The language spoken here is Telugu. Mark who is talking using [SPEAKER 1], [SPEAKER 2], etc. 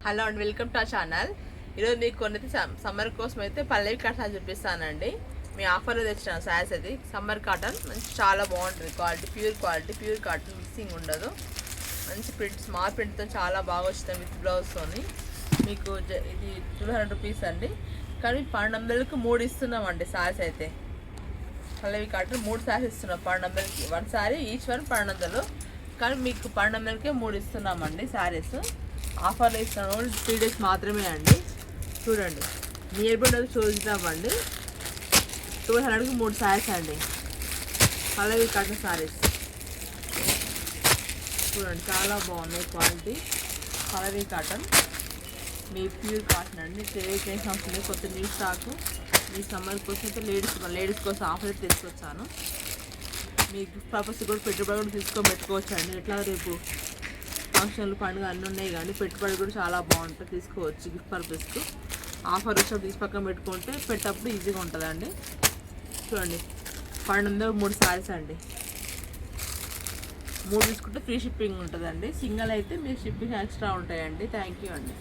[SPEAKER 1] హలో అండ్ వెల్కమ్ టు ఆ ఛానల్. ఈరోజు మీకు కొన్ని సమ్మర్ కోసం అయితే పల్లవి కాటన్ చూపిస్తానండి. మీ ఆఫర్లో తెచ్చిన శారీస్ అది సమ్మర్ కాటన్ మంచి చాలా బాగుంటుంది. ప్యూర్ కాటన్ మిక్సింగ్ ఉండదు. మంచి ప్రింట్ స్మాల్ ప్రింట్తో చాలా బాగా వచ్చింది విత్ బ్లౌజ్తోని. మీకు ఇది 200 రూపీస్ అండి. కానీ 1200కి 3 ఇస్తున్నామండి శారీస్ అయితే. పల్లవి కాటన్ 3 శారీస్ ఇస్తున్నాం 1200కి. 1 శారీ ఈచ్ 1200. కానీ మీకు 1200కే 3 ఇస్తున్నామండి శారీస్. ఆఫర్లో ఇస్తాను. 3 డేస్ మాత్రమే అండి. చూడండి నియర్ బై చూద్దామండి. 1200కి 3 శారీస్ అండి. పల్లవి కాటన్ శారీస్ చూడండి చాలా బాగున్నాయి క్వాలిటీ. పల్లవి కాటన్ మీ ప్యూర్ కాటన్ అండి. చేసిన అవసరం కొత్త న్యూ స్టాక్ మీ సమ్మర్ కోసం అయితే లేడీస్ కోసం ఆఫర్ తీసుకొచ్చాను. మీ గిఫ్ట్ పర్పస్ కూడా పెట్టుబడి కూడా తీసుకొని పెట్టుకోవచ్చు అండి. ఎట్లా రేపు ఫంక్షన్లు పండుగ అన్నీ ఉన్నాయి కానీ పెట్టుబడి కూడా చాలా బాగుంటుంది. తీసుకోవచ్చు గిఫ్ట్ పర్పస్కి. ఆఫర్ వచ్చినప్పుడు తీసి పక్కన పెట్టుకుంటే పెట్టప్పుడు ఈజీగా ఉంటుందండి. చూడండి 1200 3 శారీస్ అండి. 3 తీసుకుంటే ఫ్రీ షిప్పింగ్ ఉంటుందండి. సింగిల్ అయితే మీకు షిప్పింగ్ ఎక్స్ట్రా ఉంటాయండి. థ్యాంక్ యూ అండి.